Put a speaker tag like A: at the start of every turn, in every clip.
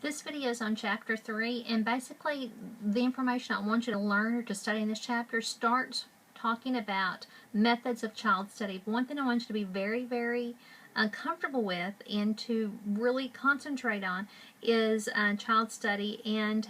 A: This video is on chapter 3, and basically the information I want you to learn or to study in this chapter starts talking about methods of child study. One thing I want you to be very comfortable with and to really concentrate on is child study, and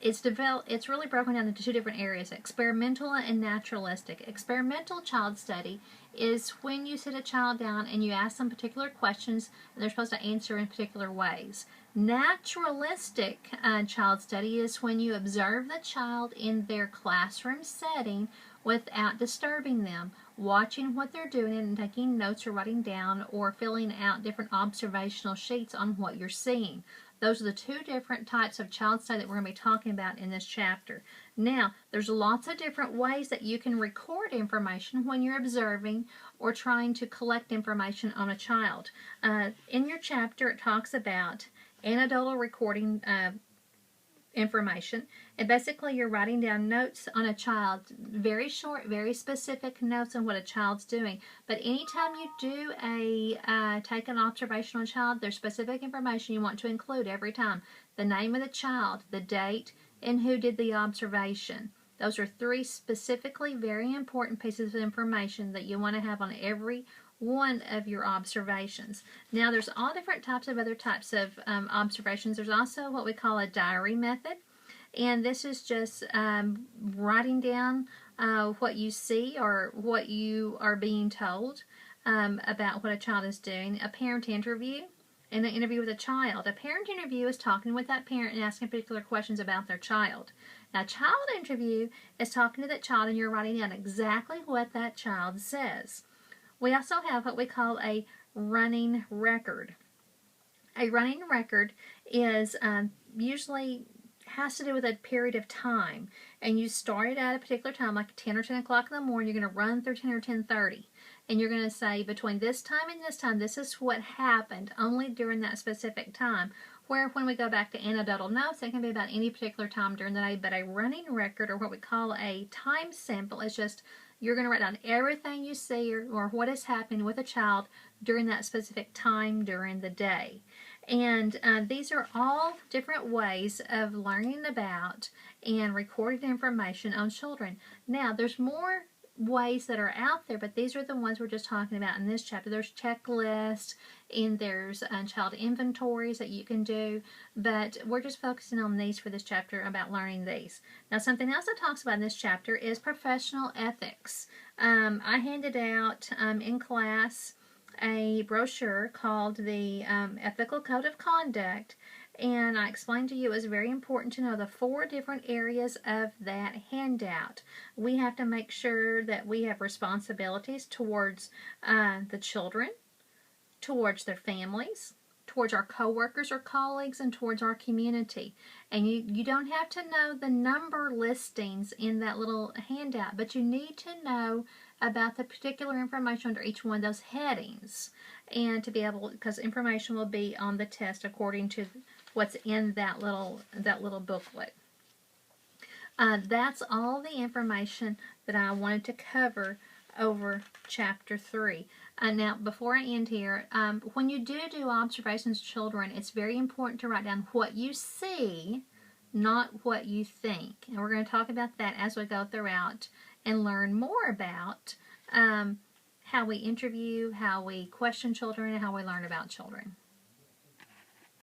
A: it's really broken down into two different areas: experimental and naturalistic. Experimental child study is when you sit a child down and you ask them particular questions and they're supposed to answer in particular ways. Naturalistic child study is when you observe the child in their classroom setting without disturbing them, watching what they're doing and taking notes or writing down or filling out different observational sheets on what you're seeing. Those are the two different types of child study that we're going to be talking about in this chapter. Now, there's lots of different ways that you can record information when you're observing or trying to collect information on a child. In your chapter, it talks about anecdotal recording information, and basically you're writing down notes on a child, very short, very specific notes on what a child's doing. But anytime you do take an observation on a child, there's specific information you want to include every time: the name of the child, the date, and who did the observation. Those are three specifically very important pieces of information that you want to have on every one of your observations. Now, there's all different types of other types of observations. There's also what we call a diary method, and this is just writing down what you see or what you are being told about what a child is doing. A parent interview and an interview with a child. A parent interview is talking with that parent and asking particular questions about their child. Now, a child interview is talking to that child and you're writing down exactly what that child says. We also have what we call a running record. A running record is usually has to do with a period of time, and you started at a particular time, like 10 or 10 o'clock in the morning. You're going to run through 10 or 10:30, and you're going to say between this time and this time, this is what happened only during that specific time. Where when we go back to anecdotal notes, it can be about any particular time during the day, but a running record, or what we call a time sample, is just you're going to write down everything you see or what is happening with a child during that specific time during the day. And these are all different ways of learning about and recording information on children. Now, there's more ways that are out there, but these are the ones we're just talking about in this chapter. There's checklists and there's child inventories that you can do, but we're just focusing on these for this chapter about learning these. Now, something else that talks about in this chapter is professional ethics. I handed out in class a brochure called the Ethical Code of Conduct, and I explained to you it was very important to know the 4 different areas of that handout. We have to make sure that we have responsibilities towards the children, towards their families, towards our coworkers or colleagues, and towards our community. And you don't have to know the number listings in that little handout, but you need to know about the particular information under each one of those headings, and to be able, because information will be on the test according to what's in that little booklet. That's all the information that I wanted to cover over chapter 3. Now, before I end here, when you do observations of children, it's very important to write down what you see, not what you think. And we're going to talk about that as we go throughout and learn more about how we interview, how we question children, and how we learn about children.